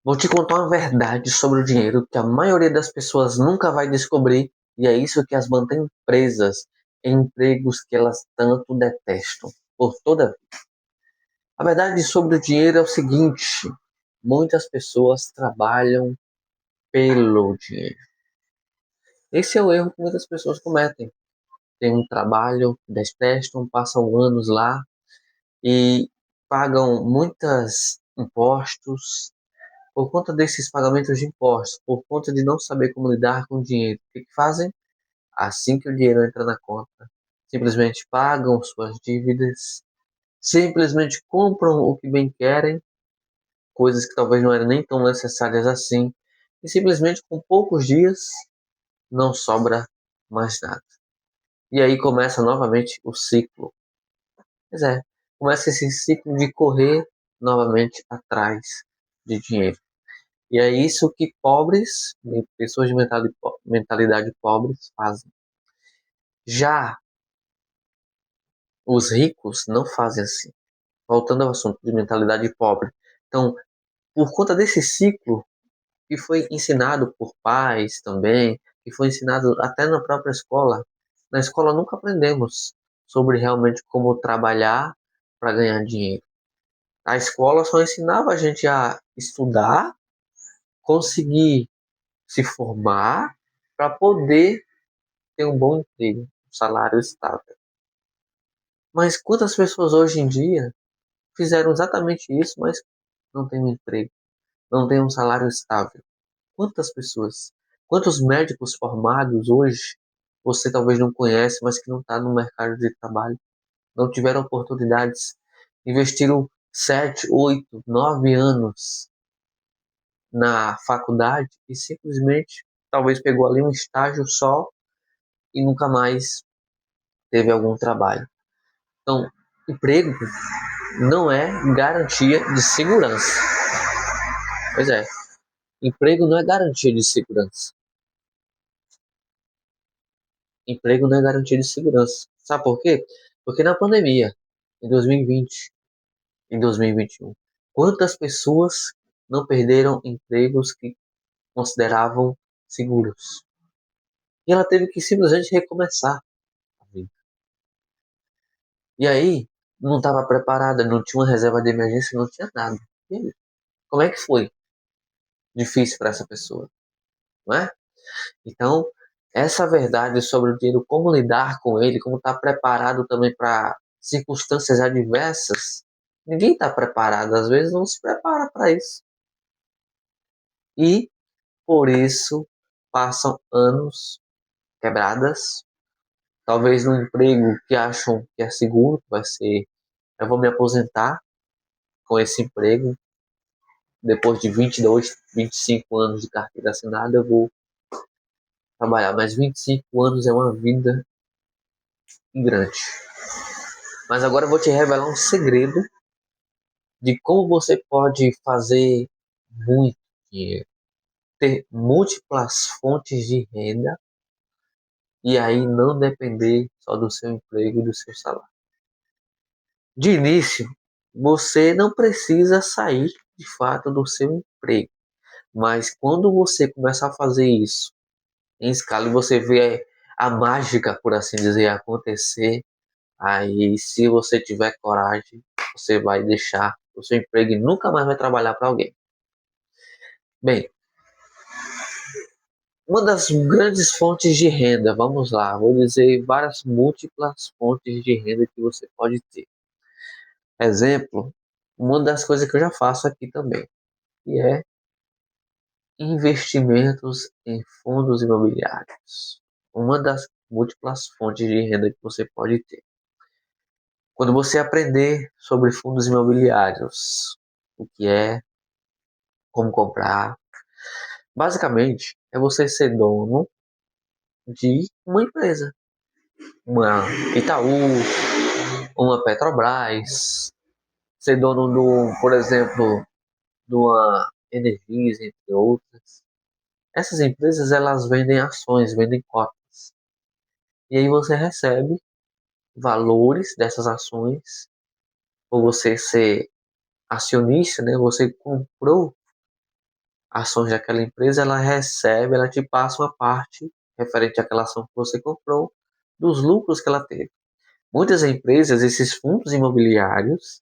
Vou te contar uma verdade sobre o dinheiro que a maioria das pessoas nunca vai descobrir, e é isso que as mantém presas em empregos que elas tanto detestam por toda a vida. A verdade sobre o dinheiro é o seguinte: muitas pessoas trabalham pelo dinheiro. Esse é o erro que muitas pessoas cometem. Tem um trabalho, detestam, passam anos lá e pagam muitos impostos. Por conta desses pagamentos de impostos, por conta de não saber como lidar com o dinheiro, o que fazem? Assim que o dinheiro entra na conta, simplesmente pagam suas dívidas, simplesmente compram o que bem querem, coisas que talvez não eram nem tão necessárias assim, e simplesmente com poucos dias não sobra mais nada. E aí começa novamente o ciclo. Pois é, começa esse ciclo de correr novamente atrás de dinheiro. E é isso que pobres, pessoas de mentalidade pobres fazem. Já os ricos não fazem assim. Voltando ao assunto de mentalidade pobre. Então, por conta desse ciclo que foi ensinado por pais também, que foi ensinado até na própria escola, na escola nunca aprendemos sobre realmente como trabalhar para ganhar dinheiro. A escola só ensinava a gente a estudar, conseguir se formar para poder ter um bom emprego, um salário estável. Mas quantas pessoas hoje em dia fizeram exatamente isso, mas não têm um emprego, não têm um salário estável? Quantas pessoas? Quantos médicos formados hoje você talvez não conhece, mas que não está no mercado de trabalho, não tiveram oportunidades, investiram 7, 8, 9 anos na faculdade e simplesmente talvez pegou ali um estágio só e nunca mais teve algum trabalho. Então, emprego não é garantia de segurança. Pois é, emprego não é garantia de segurança. Emprego não é garantia de segurança. Sabe por quê? Porque na pandemia, em 2020, em 2021, quantas pessoas não perderam empregos que consideravam seguros? E ela teve que simplesmente recomeçar a vida. E aí, não estava preparada, não tinha uma reserva de emergência, não tinha nada. E aí, como é que foi difícil para essa pessoa, não é? Então, essa verdade sobre o dinheiro, como lidar com ele, como estar preparado também para circunstâncias adversas, ninguém está preparado, às vezes não se prepara para isso. E, por isso, passam anos quebradas, talvez num emprego que acham que é seguro, que vai ser, eu vou me aposentar com esse emprego, depois de 22, 25 anos de carteira assinada, eu vou trabalhar, mas 25 anos é uma vida grande. Mas agora eu vou te revelar um segredo de como você pode fazer muito dinheiro, ter múltiplas fontes de renda e aí não depender só do seu emprego e do seu salário. De início, você não precisa sair de fato do seu emprego, mas quando você começar a fazer isso em escala e você vê a mágica, por assim dizer, acontecer, aí se você tiver coragem, você vai deixar o seu emprego e nunca mais vai trabalhar para alguém. Bem, uma das grandes fontes de renda, vamos lá, vou dizer várias múltiplas fontes de renda que você pode ter. Exemplo, uma das coisas que eu já faço aqui também, que é investimentos em fundos imobiliários. Uma das múltiplas fontes de renda que você pode ter. Quando você aprender sobre fundos imobiliários, o que é, como comprar, basicamente é você ser dono de uma empresa, uma Itaú, uma Petrobras, ser dono do, por exemplo, de uma Energisa, entre outras. Essas empresas elas vendem ações, vendem cotas. E aí você recebe valores dessas ações, por você ser acionista, né? Você comprou ações daquela empresa, ela recebe, ela te passa uma parte referente àquela ação que você comprou, dos lucros que ela teve. Muitas empresas, esses fundos imobiliários,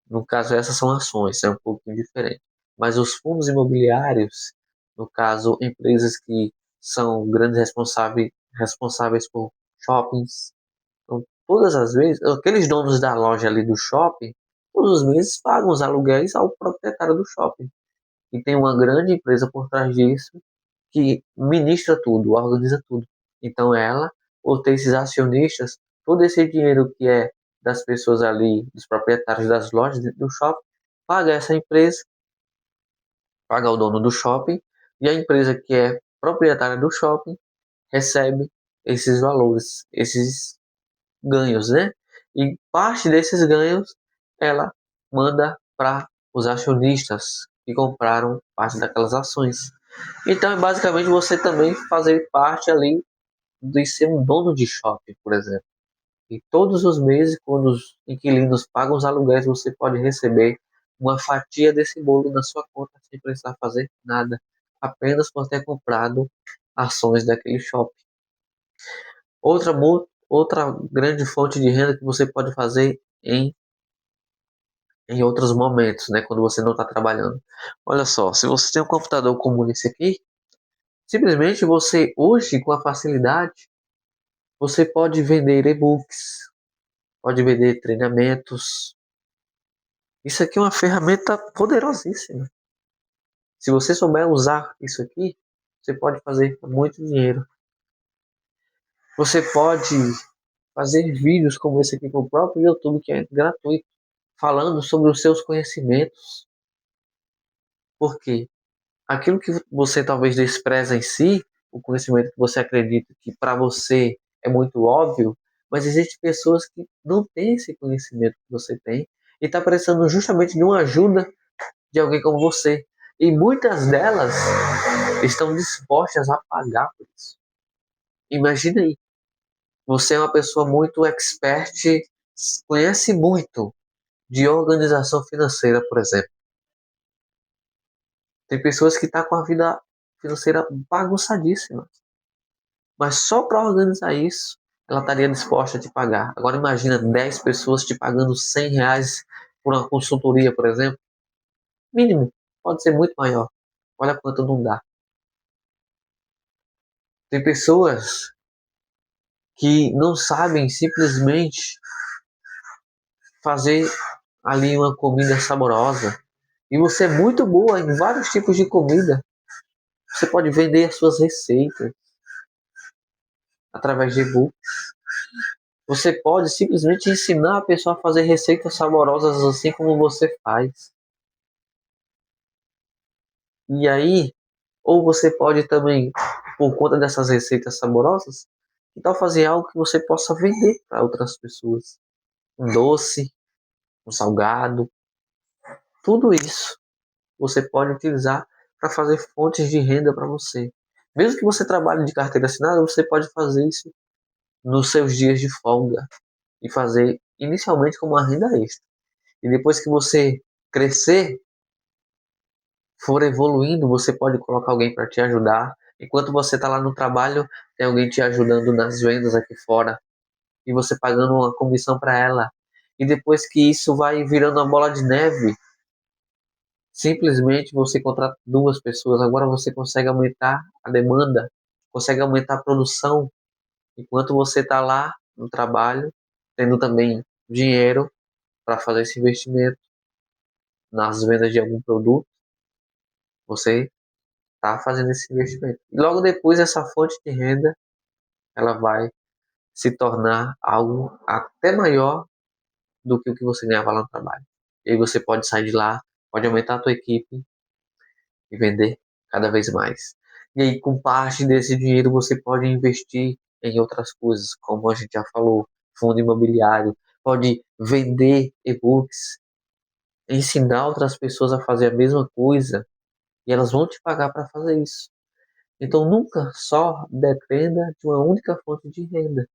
no caso essas são ações, é um pouquinho diferente. Mas os fundos imobiliários, no caso empresas que são grandes responsáveis por shoppings, então, todas as vezes, aqueles donos da loja ali do shopping, todos os meses pagam os aluguéis ao proprietário do shopping. E tem uma grande empresa por trás disso que ministra tudo, organiza tudo. Então ela, ou ter esses acionistas, todo esse dinheiro que é das pessoas ali, dos proprietários das lojas dentro do shopping, paga essa empresa, paga o dono do shopping, e a empresa que é proprietária do shopping recebe esses valores, esses ganhos, né? E parte desses ganhos ela manda para os acionistas que compraram parte daquelas ações. Então, é basicamente você também fazer parte ali de ser um dono de shopping, por exemplo. E todos os meses, quando os inquilinos pagam os aluguéis, você pode receber uma fatia desse bolo na sua conta sem precisar fazer nada, apenas por ter comprado ações daquele shopping. Outra grande fonte de renda que você pode fazer em outros momentos, né, quando você não está trabalhando. Olha só, se você tem um computador como esse aqui, simplesmente você hoje, com a facilidade, você pode vender e-books, pode vender treinamentos. Isso aqui é uma ferramenta poderosíssima. Se você souber usar isso aqui, você pode fazer muito dinheiro. Você pode fazer vídeos como esse aqui para o próprio YouTube, que é gratuito, falando sobre os seus conhecimentos. Por quê? Aquilo que você talvez despreza em si, o conhecimento que você acredita que para você é muito óbvio, mas existem pessoas que não têm esse conhecimento que você tem e está precisando justamente de uma ajuda de alguém como você. E muitas delas estão dispostas a pagar por isso. Imagina aí, você é uma pessoa muito expert, conhece muito de organização financeira, por exemplo. Tem pessoas que estão com a vida financeira bagunçadíssima. Mas só para organizar isso, ela estaria disposta a te pagar. Agora imagina 10 pessoas te pagando R$ 100 por uma consultoria, por exemplo. Mínimo, pode ser muito maior. Olha quanto não dá. Tem pessoas que não sabem simplesmente fazer ali uma comida saborosa. E você é muito boa em vários tipos de comida. Você pode vender as suas receitas através de e-book. Você pode simplesmente ensinar a pessoa a fazer receitas saborosas assim como você faz. E aí, ou você pode também, por conta dessas receitas saborosas, então fazer algo que você possa vender para outras pessoas. Um doce, um salgado, tudo isso você pode utilizar para fazer fontes de renda para você. Mesmo que você trabalhe de carteira assinada, você pode fazer isso nos seus dias de folga e fazer inicialmente como uma renda extra. E depois que você crescer, for evoluindo, você pode colocar alguém para te ajudar. Enquanto você está lá no trabalho, tem alguém te ajudando nas vendas aqui fora e você pagando uma comissão para ela. E depois que isso vai virando uma bola de neve, simplesmente você contrata duas pessoas. Agora você consegue aumentar a demanda, consegue aumentar a produção, enquanto você está lá no trabalho, tendo também dinheiro para fazer esse investimento nas vendas de algum produto. Você está fazendo esse investimento. E logo depois essa fonte de renda ela vai se tornar algo até maior do que o que você ganhava lá no trabalho. E aí você pode sair de lá, pode aumentar a tua equipe e vender cada vez mais. E aí com parte desse dinheiro você pode investir em outras coisas, como a gente já falou, fundo imobiliário, pode vender e-books, ensinar outras pessoas a fazer a mesma coisa e elas vão te pagar para fazer isso. Então nunca só dependa de uma única fonte de renda,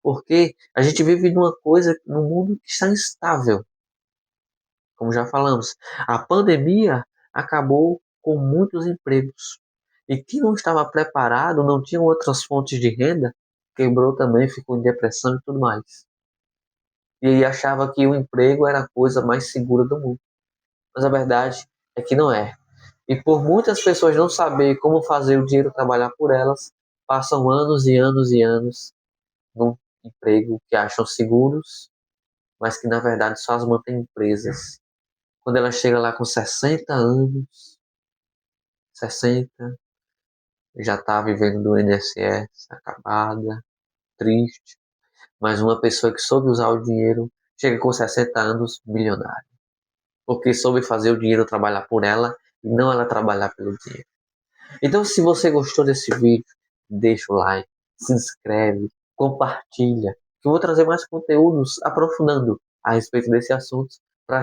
porque a gente vive numa coisa, num mundo que está instável, como já falamos. A pandemia acabou com muitos empregos. E quem não estava preparado, não tinha outras fontes de renda, quebrou também, ficou em depressão e tudo mais. E aí achava que o emprego era a coisa mais segura do mundo. Mas a verdade é que não é. E por muitas pessoas não saber como fazer o dinheiro trabalhar por elas, passam anos e anos e anos num emprego que acham seguros, mas que na verdade só as mantém presas. Quando ela chega lá com 60 anos, 60, já está vivendo do INSS, acabada, triste. Mas uma pessoa que soube usar o dinheiro chega com 60 anos milionária. Porque soube fazer o dinheiro trabalhar por ela e não ela trabalhar pelo dinheiro. Então, se você gostou desse vídeo, deixa o like, se inscreve, compartilha, que eu vou trazer mais conteúdos aprofundando a respeito desse assunto